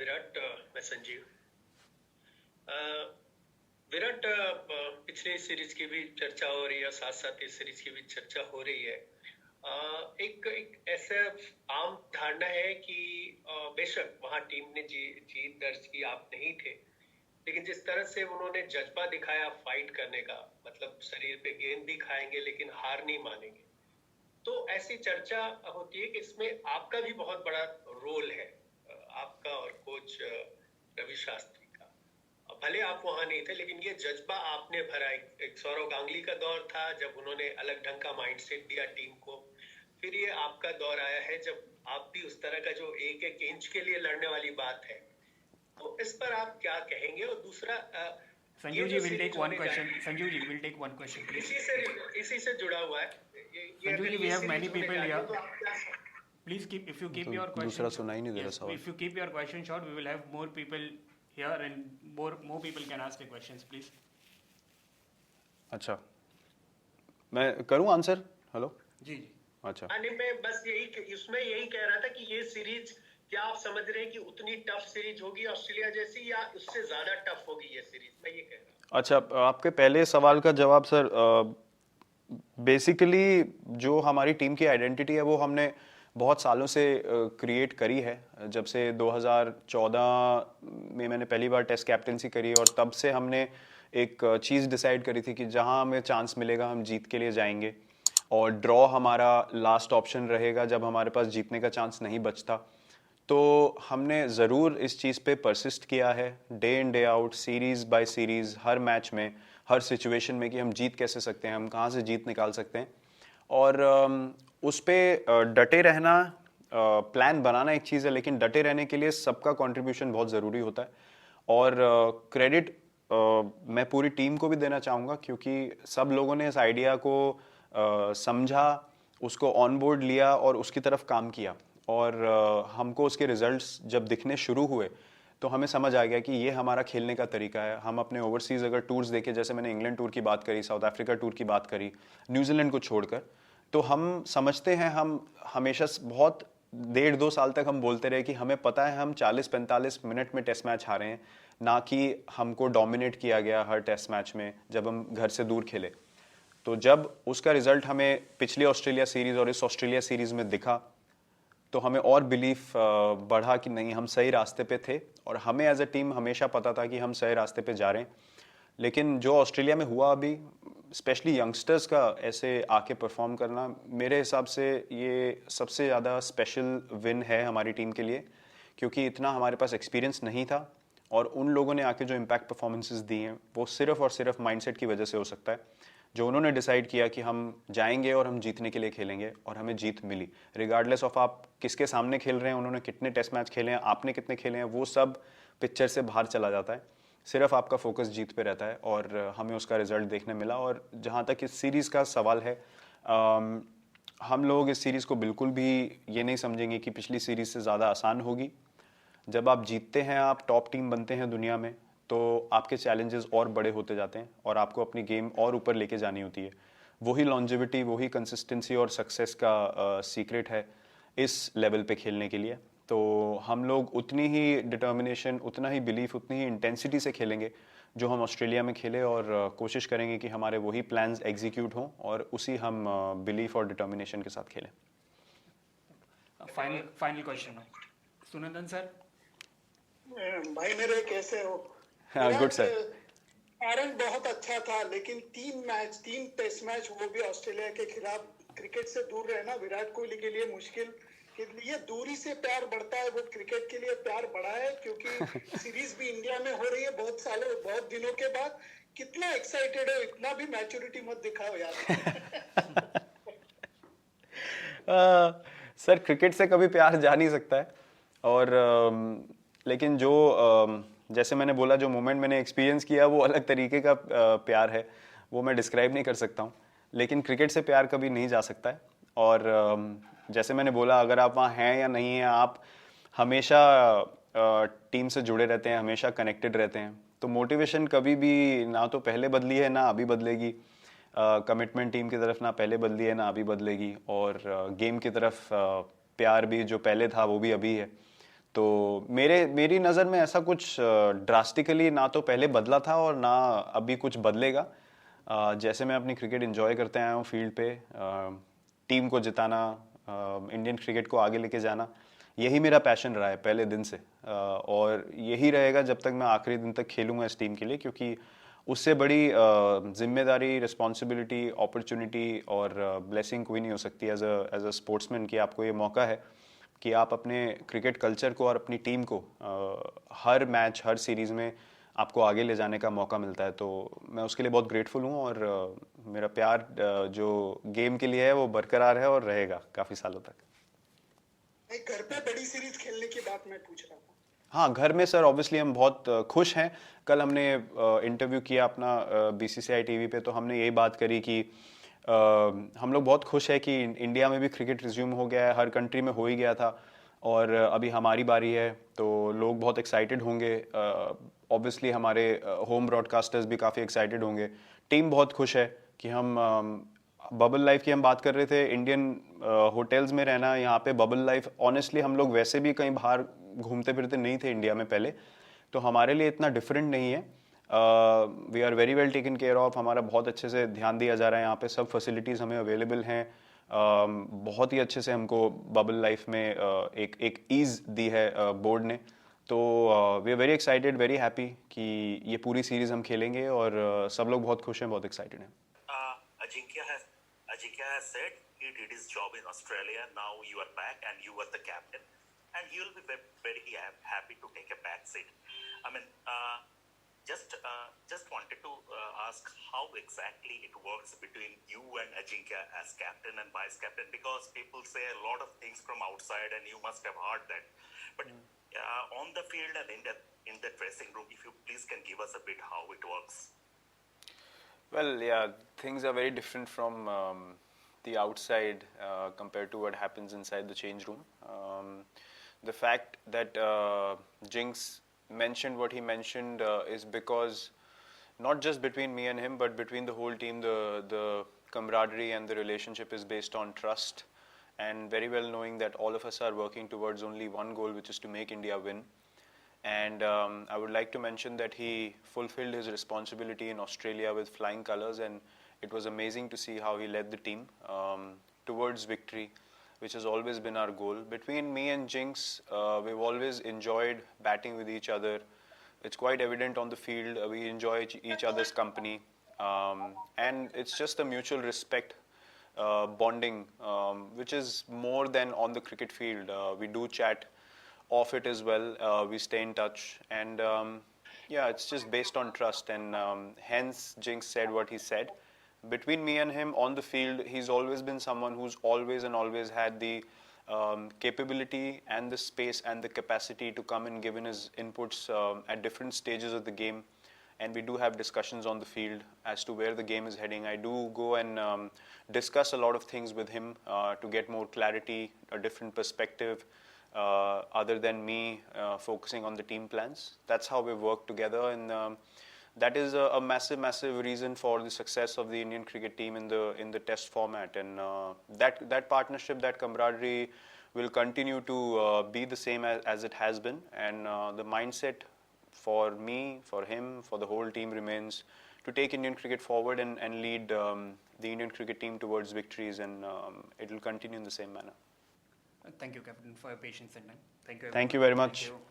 विराट, मैं संजीव। विराट, पिछले सीरीज की भी चर्चा हो रही है, साथ साथ इस सीरीज की भी चर्चा हो रही है। एक ऐसा आम धारणा है कि बेशक वहां टीम ने जीत दर्ज की, आप नहीं थे, लेकिन जिस तरह से उन्होंने जज्बा दिखाया फाइट करने का, मतलब शरीर पे गेंद भी खाएंगे लेकिन हार नहीं मानेंगे, तो ऐसी चर्चा होती है कि इसमें आपका भी बहुत बड़ा रोल है, आपका और कोच रवि शास्त्री का। भले आप वहां नहीं थे, लेकिन ये जज्बा आपने भरा। एक सौरव गांगुली का दौर था जब उन्होंने अलग ढंग का माइंडसेट दिया टीम को, फिर ये आपका दौर आया है जब आप भी उस तरह का जो एक एक इंच के लिए लड़ने वाली बात है, तो इस पर आप क्या कहेंगे? और दूसरा, Sanjeev ji will take one question. Sanjeev ji will take one question please. इसी से जुड़ा हुआ है Sanjeev ji, we have many people here. Please keep, if you keep your question, दूसरा सुना ही नहीं दे रहा सवाल। if you keep your question short, we will have more people here and more people can ask the questions, please. अच्छा, मैं करूं answer? Hello जी। अच्छा, नहीं, मैं बस यही कह रहा था कि ये सीरीज, क्या आप समझ रहे हैं कि उतनी टफ सीरीज होगी ऑस्ट्रेलिया जैसी, या उससे ज्यादा टफ होगी ये सीरीज? मैं ये कह रहा हूँ। अच्छा, आपके पहले सवाल का जवाब सर, बेसिकली जो हमारी टीम की आइडेंटिटी है वो हमने बहुत सालों से क्रिएट करी है। जब से 2014 में मैंने पहली बार टेस्ट कैप्टनसी करी, और तब से हमने एक चीज़ डिसाइड करी थी कि जहां हमें चांस मिलेगा हम जीत के लिए जाएंगे, और ड्रॉ हमारा लास्ट ऑप्शन रहेगा जब हमारे पास जीतने का चांस नहीं बचता। तो हमने ज़रूर इस चीज़ पे परसिस्ट किया है, day in day out, series by series, हर मैच में, हर सिचुएशन में, कि हम जीत कैसे सकते हैं, हम कहाँ से जीत निकाल सकते हैं। और उस पर डटे रहना, प्लान बनाना एक चीज़ है, लेकिन डटे रहने के लिए सबका कंट्रीब्यूशन बहुत ज़रूरी होता है। और क्रेडिट मैं पूरी टीम को भी देना चाहूँगा, क्योंकि सब लोगों ने इस आइडिया को समझा, उसको ऑन बोर्ड लिया और उसकी तरफ काम किया। और हमको उसके रिजल्ट्स जब दिखने शुरू हुए तो हमें समझ आ गया कि ये हमारा खेलने का तरीका है। हम अपने ओवरसीज़ अगर टूर्स देखें, जैसे मैंने इंग्लैंड टूर की बात करी, साउथ अफ्रीका टूर की बात करी, न्यूजीलैंड को छोड़कर, तो हम समझते हैं, हम हमेशा बहुत 1.5-2 साल तक हम बोलते रहे कि हमें पता है हम 40-45 मिनट में टेस्ट मैच हारे हैं, ना कि हमको डोमिनेट किया गया हर टेस्ट मैच में जब हम घर से दूर खेले। तो जब उसका रिजल्ट हमें पिछली ऑस्ट्रेलिया सीरीज़ और इस ऑस्ट्रेलिया सीरीज़ में दिखा, तो हमें और बिलीफ बढ़ा कि नहीं, हम सही रास्ते पे थे, और हमें एज ए टीम हमेशा पता था कि हम सही रास्ते पे जा रहे हैं। लेकिन जो ऑस्ट्रेलिया में हुआ अभी, स्पेशली यंगस्टर्स का ऐसे आके परफॉर्म करना, मेरे हिसाब से ये सबसे ज़्यादा स्पेशल विन है हमारी टीम के लिए, क्योंकि इतना हमारे पास एक्सपीरियंस नहीं था, और उन लोगों ने आके जो इम्पैक्ट परफॉर्मेंसेस दी हैं वो सिर्फ और सिर्फ माइंडसेट की वजह से हो सकता है। जो उन्होंने डिसाइड किया कि हम जाएंगे और हम जीतने के लिए खेलेंगे, और हमें जीत मिली, रिगार्डलेस ऑफ आप किसके सामने खेल रहे हैं, उन्होंने कितने टेस्ट मैच खेले हैं, आपने कितने खेले हैं, वो सब पिक्चर से बाहर चला जाता है। सिर्फ आपका फोकस जीत पे रहता है, और हमें उसका रिजल्ट देखने मिला। और जहाँ तक इस सीरीज़ का सवाल है, हम लोग इस सीरीज़ को बिल्कुल भी ये नहीं समझेंगे कि पिछली सीरीज़ से ज़्यादा आसान होगी। जब आप जीतते हैं, आप टॉप टीम बनते हैं दुनिया में, तो आपके चैलेंजेस और बड़े होते जाते हैं, और आपको अपनी गेम और ऊपर लेके जानी होती है। वही लॉन्जिविटी, वही कंसिस्टेंसी और सक्सेस का सीक्रेट है इस लेवल पे खेलने के लिए। तो हम लोग उतनी ही डिटर्मिनेशन, उतना ही बिलीफ, उतनी ही इंटेंसिटी से खेलेंगे जो हम ऑस्ट्रेलिया में खेले, और कोशिश करेंगे कि हमारे वही प्लान्स एग्जीक्यूट हों और उसी हम बिलीफ और डिटर्मिनेशन के साथ खेलें। Final question Sunandan sir. भाई मेरे कैसे हो? Good sir. आरंभ बहुत अच्छा था, लेकिन 3 टेस्ट मैच, वो भी ऑस्ट्रेलिया के खिलाफ, क्रिकेट से दूर रहना विराट कोहली के लिए मुश्किल। के लिए दूरी से प्यार बढ़ता है, वो क्रिकेट के लिए प्यार बढ़ा है, क्योंकि सीरीज भी इंडिया में हो रही है बहुत दिनों के बाद। कितना एक्साइटेड हो, इतना भी मैच्योरिटी मत दिखाओ यार। सर, क्रिकेट से कभी प्यार जा नहीं सकता है, और लेकिन जो जैसे मैंने बोला, जो मोमेंट मैंने एक्सपीरियंस किया वो अलग तरीके का प्यार है, वो मैं डिस्क्राइब नहीं कर सकता हूँ। लेकिन क्रिकेट से प्यार कभी नहीं जा सकता है। और जैसे मैंने बोला, अगर आप वहाँ हैं या नहीं हैं, आप हमेशा टीम से जुड़े रहते हैं, हमेशा कनेक्टेड रहते हैं, तो मोटिवेशन कभी भी ना तो पहले बदली है ना अभी बदलेगी। कमिटमेंट टीम की तरफ ना पहले बदली है ना अभी बदलेगी, और गेम की तरफ प्यार भी जो पहले था वो भी अभी है। तो मेरी नज़र में ऐसा कुछ ड्रास्टिकली ना तो पहले बदला था और ना अभी कुछ बदलेगा। जैसे मैं अपनी क्रिकेट एंजॉय करते आया हूँ फील्ड पे, टीम को जिताना, इंडियन क्रिकेट को आगे लेके जाना, यही मेरा पैशन रहा है पहले दिन से, और यही रहेगा जब तक मैं आखिरी दिन तक खेलूंगा इस टीम के लिए, क्योंकि उससे बड़ी जिम्मेदारी, रिस्पॉन्सिबिलिटी, अपॉर्चुनिटी और ब्लेसिंग कोई नहीं हो सकती एज अ स्पोर्ट्समैन कि आपको ये मौका है कि आप अपने क्रिकेट कल्चर को और अपनी टीम को हर मैच, हर सीरीज़ में आपको आगे ले जाने का मौका मिलता है। तो मैं उसके लिए बहुत ग्रेटफुल हूँ, और मेरा प्यार जो गेम के लिए है वो बरकरार है और रहेगा काफ़ी सालों तक। घर पे बड़ी सीरीज खेलने की बात मैं पूछ रहा था। हाँ, घर में सर ऑब्वियसली हम बहुत खुश हैं। कल हमने इंटरव्यू किया अपना बीसीसीआई टीवी पे, तो हमने यही बात करी कि हम लोग बहुत खुश है कि इंडिया में भी क्रिकेट रिज्यूम हो गया है, हर कंट्री में हो ही गया था, और अभी हमारी बारी है, तो लोग बहुत एक्साइटेड होंगे। ऑब्वियसली हमारे होम ब्रॉडकास्टर्स भी काफ़ी एक्साइटेड होंगे। टीम बहुत खुश है कि हम बबल लाइफ की हम बात कर रहे थे, इंडियन होटल्स में रहना, यहाँ पे बबल लाइफ, ऑनेस्टली हम लोग वैसे भी कहीं बाहर घूमते फिरते नहीं थे इंडिया में पहले, तो हमारे लिए इतना डिफरेंट नहीं है। We are very well taken care of, हमारा बहुत अच्छे से ध्यान दिया जा रहा है, यहाँ पे सब फैसिलिटीज़ हमें अवेलेबल हैं। बहुत ही अच्छे से हमको बबल लाइफ में एक ईज़ दी है बोर्ड ने। तो we are very excited, very happy कि ये पूरी सीरीज़ हम खेलेंगे, और सब लोग बहुत खुश हैं, बहुत एक्साइटेड हैं। Ajinkya has said he did his job in Australia. Now you are back and you are the captain, and he will be very happy to take a back seat. I mean, just wanted to ask how exactly it works between you and Ajinkya as captain and vice captain, because people say a lot of things from outside, and you must have heard that. But on the field and in the dressing room, if you please can give us a bit how it works. Well, yeah, things are very different from the outside compared to what happens inside the change room. The fact that Jinx mentioned what he mentioned is because not just between me and him, but between the whole team, the camaraderie and the relationship is based on trust, and very well knowing that all of us are working towards only one goal, which is to make India win. And I would like to mention that he fulfilled his responsibility in Australia with flying colors, and it was amazing to see how he led the team towards victory, which has always been our goal. Between me and Jinx, we've always enjoyed batting with each other. It's quite evident on the field. We enjoy each other's company, and it's just a mutual respect, bonding, which is more than on the cricket field. We do chat off it as well, we stay in touch, and yeah, it's just based on trust, and hence Jinx said what he said. Between me and him on the field, he's always been someone who's always had the capability and the space and the capacity to come and give in his inputs at different stages of the game, and we do have discussions on the field as to where the game is heading. I do go and discuss a lot of things with him to get more clarity, a different perspective, other than me focusing on the team plans. That's how we work together, and that is a massive reason for the success of the Indian cricket team in the test format. And that partnership, that camaraderie will continue to be the same as it has been. And the mindset for me, for him, for the whole team remains to take Indian cricket forward and lead the Indian cricket team towards victories, and it will continue in the same manner. Thank you, Captain, for your patience and time. Thank you. Thank you very much. Thank you.